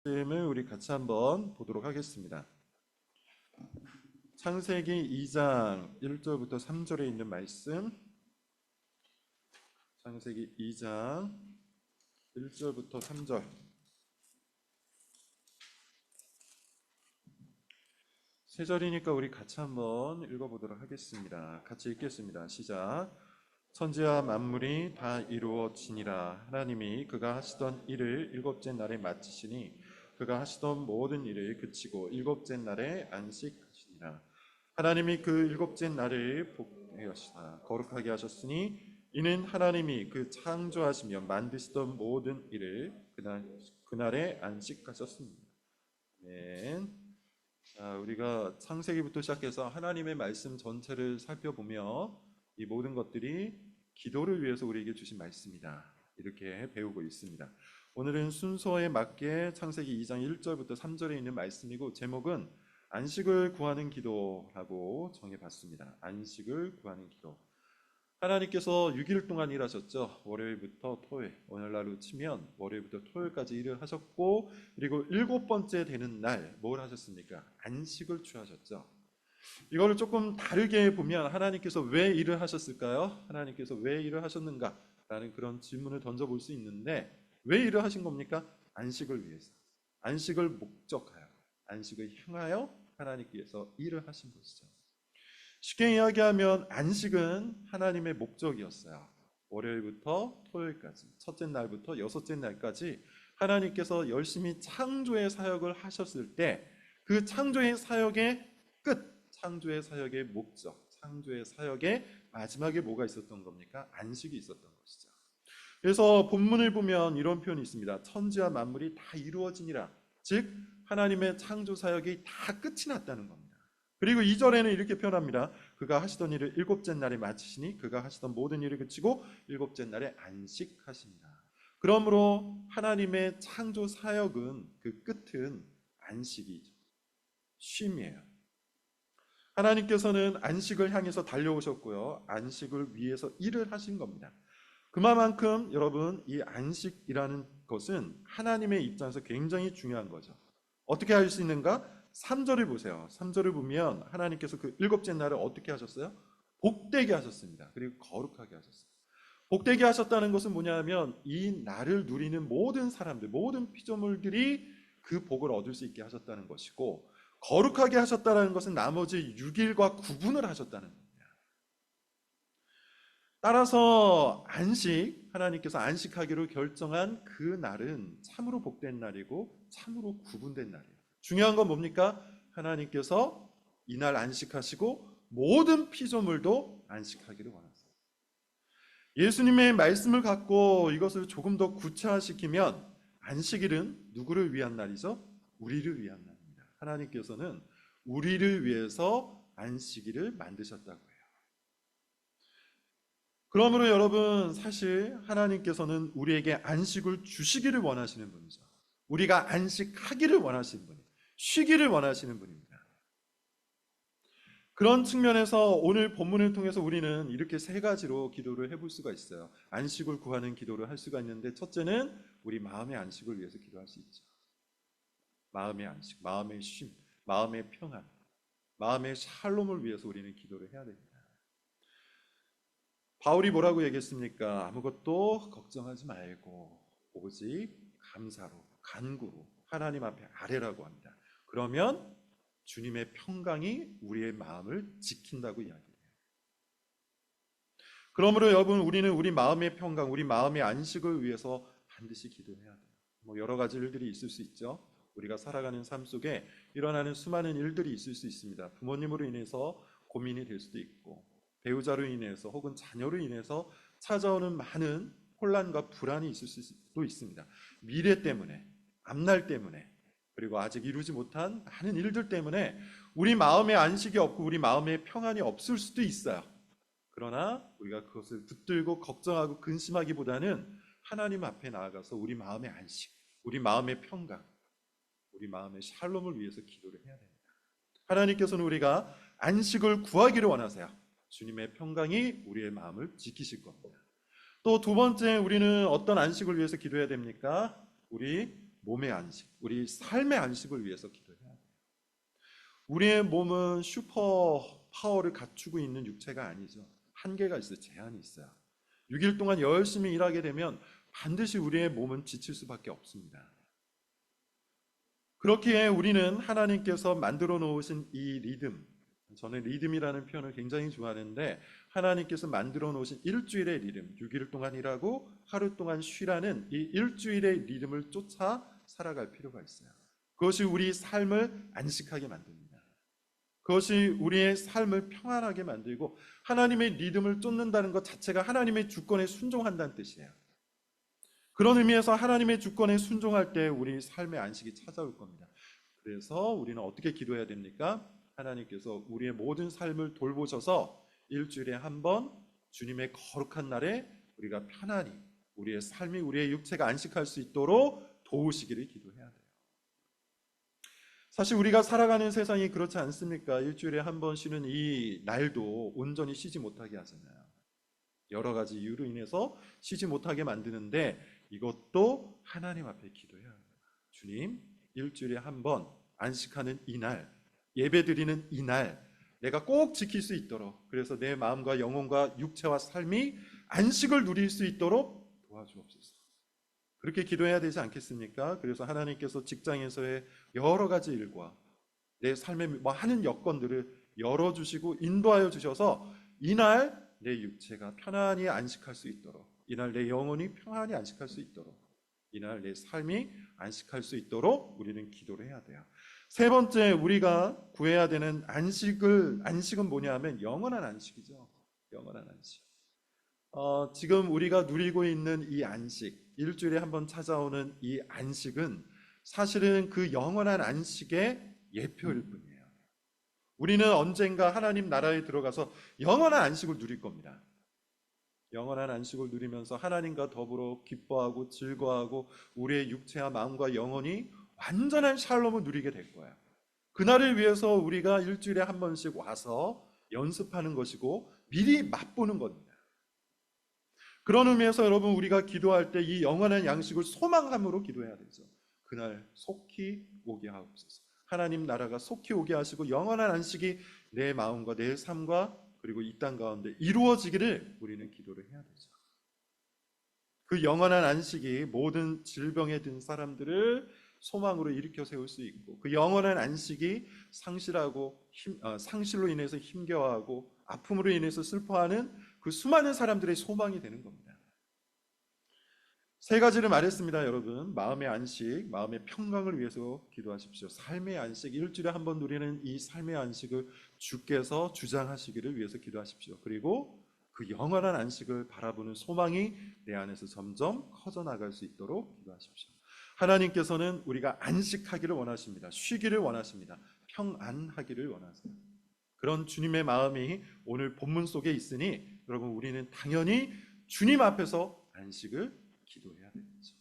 말씀을 우리 같이 한번 보도록 하겠습니다. 창세기 2장 1절부터 3절에 있는 말씀, 창세기 2장 1절부터 3절. 세 절이니까 우리 같이 한번 읽어보도록 하겠습니다. 같이 읽겠습니다. 시작. 천지와 만물이 다 이루어지니라. 하나님이 그가 하시던 일을 일곱째 날에 마치시니 그가 하시던 모든 일을 그치고 일곱째 날에 안식하시니라. 하나님이 그 일곱째 날을 복되었으나 거룩하게 하셨으니 이는 하나님이 그 창조하시며 만드시던 모든 일을 그날에 안식하셨습니다. 아멘. 자, 우리가 창세기부터 시작해서 하나님의 말씀 전체를 살펴보며 이 모든 것들이 기도를 위해서 우리에게 주신 말씀이다, 이렇게 배우고 있습니다. 오늘은 순서에 맞게 창세기 2장 1절부터 3절에 있는 말씀이고, 제목은 안식을 구하는 기도라고 정해봤습니다. 안식을 구하는 기도. 하나님께서 6일 동안 일하셨죠. 월요일부터 토요일, 오늘날로 치면 월요일부터 토요일까지 일을 하셨고, 그리고 7번째 되는 날 뭘 하셨습니까? 안식을 취하셨죠. 이거를 조금 다르게 보면 하나님께서 왜 일을 하셨을까요? 하나님께서 왜 일을 하셨는가? 라는 그런 질문을 던져볼 수 있는데, 왜 일을 하신 겁니까? 안식을 위해서, 안식을 목적하여, 안식을 향하여 하나님께서 일을 하신 것이죠. 쉽게 이야기하면 안식은 하나님의 목적이었어요. 월요일부터 토요일까지, 첫째 날부터 여섯째 날까지 하나님께서 열심히 창조의 사역을 하셨을 때, 그 창조의 사역의 끝, 창조의 사역의 목적, 창조의 사역의 마지막에 뭐가 있었던 겁니까? 안식이 있었던 것이죠. 그래서 본문을 보면 이런 표현이 있습니다. 천지와 만물이 다 이루어지니라. 즉 하나님의 창조 사역이 다 끝이 났다는 겁니다. 그리고 2절에는 이렇게 표현합니다. 그가 하시던 일을 일곱째 날에 마치시니 그가 하시던 모든 일을 그치고 일곱째 날에 안식하십니다. 그러므로 하나님의 창조 사역은 그 끝은 안식이죠. 쉼이에요. 하나님께서는 안식을 향해서 달려오셨고요, 안식을 위해서 일을 하신 겁니다. 그만큼 여러분, 이 안식이라는 것은 하나님의 입장에서 굉장히 중요한 거죠. 어떻게 할 수 있는가? 3절을 보세요. 3절을 보면 하나님께서 그 일곱째 날을 어떻게 하셨어요? 복되게 하셨습니다. 그리고 거룩하게 하셨어요. 복되게 하셨다는 것은 뭐냐면, 이 날을 누리는 모든 사람들, 모든 피조물들이 그 복을 얻을 수 있게 하셨다는 것이고, 거룩하게 하셨다는 것은 나머지 6일과 구분을 하셨다는 겁니다. 따라서 안식, 하나님께서 안식하기로 결정한 그 날은 참으로 복된 날이고 참으로 구분된 날이에요. 중요한 건 뭡니까? 하나님께서 이날 안식하시고 모든 피조물도 안식하기를 원하세요. 예수님의 말씀을 갖고 이것을 조금 더 구체화시키면, 안식일은 누구를 위한 날이죠? 우리를 위한 날입니다. 하나님께서는 우리를 위해서 안식일을 만드셨다고 해요. 그러므로 여러분, 사실 하나님께서는 우리에게 안식을 주시기를 원하시는 분이죠. 우리가 안식하기를 원하시는 분이에요. 쉬기를 원하시는 분입니다. 그런 측면에서 오늘 본문을 통해서 우리는 이렇게 세 가지로 기도를 해볼 수가 있어요. 안식을 구하는 기도를 할 수가 있는데, 첫째는 우리 마음의 안식을 위해서 기도할 수 있죠. 마음의 안식, 마음의 쉼, 마음의 평안, 마음의 샬롬을 위해서 우리는 기도를 해야 됩니다. 바울이 뭐라고 얘기했습니까? 아무것도 걱정하지 말고 오직 감사로, 간구로 하나님 앞에 아뢰라고 합니다. 그러면 주님의 평강이 우리의 마음을 지킨다고 이야기해요. 그러므로 여러분, 우리는 우리 마음의 평강, 우리 마음의 안식을 위해서 반드시 기도해야 돼요. 여러 가지 일들이 있을 수 있죠. 우리가 살아가는 삶 속에 일어나는 수많은 일들이 있을 수 있습니다. 부모님으로 인해서 고민이 될 수도 있고, 배우자로 인해서 혹은 자녀로 인해서 찾아오는 많은 혼란과 불안이 있을 수도 있습니다. 미래 때문에, 앞날 때문에, 그리고 아직 이루지 못한 많은 일들 때문에 우리 마음의 안식이 없고 우리 마음의 평안이 없을 수도 있어요. 그러나 우리가 그것을 붙들고 걱정하고 근심하기보다는 하나님 앞에 나아가서 우리 마음의 안식, 우리 마음의 평강, 우리 마음의 샬롬을 위해서 기도를 해야 됩니다. 하나님께서는 우리가 안식을 구하기를 원하세요. 주님의 평강이 우리의 마음을 지키실 겁니다. 또 두 번째, 우리는 어떤 안식을 위해서 기도해야 됩니까? 우리 몸의 안식, 우리 삶의 안식을 위해서 기도해야 돼요. 우리의 몸은 슈퍼 파워를 갖추고 있는 육체가 아니죠. 한계가 있어요. 제한이 있어요. 6일 동안 열심히 일하게 되면 반드시 우리의 몸은 지칠 수밖에 없습니다. 그렇기에 우리는 하나님께서 만들어 놓으신 이 리듬, 저는 리듬이라는 표현을 굉장히 좋아하는데, 하나님께서 만들어 놓으신 일주일의 리듬, 6일 동안 일하고 하루 동안 쉬라는 이 일주일의 리듬을 쫓아 살아갈 필요가 있어요. 그것이 우리 삶을 안식하게 만듭니다. 그것이 우리의 삶을 평안하게 만들고, 하나님의 리듬을 쫓는다는 것 자체가 하나님의 주권에 순종한다는 뜻이에요. 그런 의미에서 하나님의 주권에 순종할 때 우리 삶의 안식이 찾아올 겁니다. 그래서 우리는 어떻게 기도해야 됩니까? 하나님께서 우리의 모든 삶을 돌보셔서 일주일에 한 번 주님의 거룩한 날에 우리가 편안히 우리의 삶이, 우리의 육체가 안식할 수 있도록 도우시기를 기도해야 돼요. 사실 우리가 살아가는 세상이 그렇지 않습니까? 일주일에 한 번 쉬는 이 날도 온전히 쉬지 못하게 하잖아요. 여러 가지 이유로 인해서 쉬지 못하게 만드는데, 이것도 하나님 앞에 기도해야 합니다. 주님, 일주일에 한 번 안식하는 이날, 예배드리는 이날 내가 꼭 지킬 수 있도록, 그래서 내 마음과 영혼과 육체와 삶이 안식을 누릴 수 있도록 도와주옵소서. 그렇게 기도해야 되지 않겠습니까? 그래서 하나님께서 직장에서의 여러 가지 일과 내 삶의 하는 여건들을 열어주시고 인도하여 주셔서 이날 내 육체가 편안히 안식할 수 있도록, 이날 내 영혼이 평안히 안식할 수 있도록, 이날 내 삶이 안식할 수 있도록 우리는 기도를 해야 돼요. 세 번째 우리가 구해야 되는 안식은 뭐냐 하면 영원한 안식이죠. 영원한 안식. 지금 우리가 누리고 있는 이 안식, 일주일에 한 번 찾아오는 이 안식은 사실은 그 영원한 안식의 예표일 뿐이에요. 우리는 언젠가 하나님 나라에 들어가서 영원한 안식을 누릴 겁니다. 영원한 안식을 누리면서 하나님과 더불어 기뻐하고 즐거워하고 우리의 육체와 마음과 영혼이 완전한 샬롬을 누리게 될 거예요. 그날을 위해서 우리가 일주일에 한 번씩 와서 연습하는 것이고 미리 맛보는 겁니다. 그런 의미에서 여러분, 우리가 기도할 때 이 영원한 양식을 소망함으로 기도해야 되죠. 그날 속히 오게 하옵소서. 하나님 나라가 속히 오게 하시고 영원한 안식이 내 마음과 내 삶과 그리고 이 땅 가운데 이루어지기를 우리는 기도를 해야 되죠. 그 영원한 안식이 모든 질병에 든 사람들을 소망으로 일으켜 세울 수 있고, 그 영원한 안식이 상실로 인해서 힘겨워하고 아픔으로 인해서 슬퍼하는 그 수많은 사람들의 소망이 되는 겁니다. 세 가지를 말했습니다. 여러분, 마음의 안식, 마음의 평강을 위해서 기도하십시오. 삶의 안식, 일주일에 한 번 누리는 이 삶의 안식을 주께서 주장하시기를 위해서 기도하십시오. 그리고 그 영원한 안식을 바라보는 소망이 내 안에서 점점 커져나갈 수 있도록 기도하십시오. 하나님께서는 우리가 안식하기를 원하십니다. 쉬기를 원하십니다. 평안하기를 원하세요. 그런 주님의 마음이 오늘 본문 속에 있으니 여러분, 우리는 당연히 주님 앞에서 안식을 기도해야 되겠죠.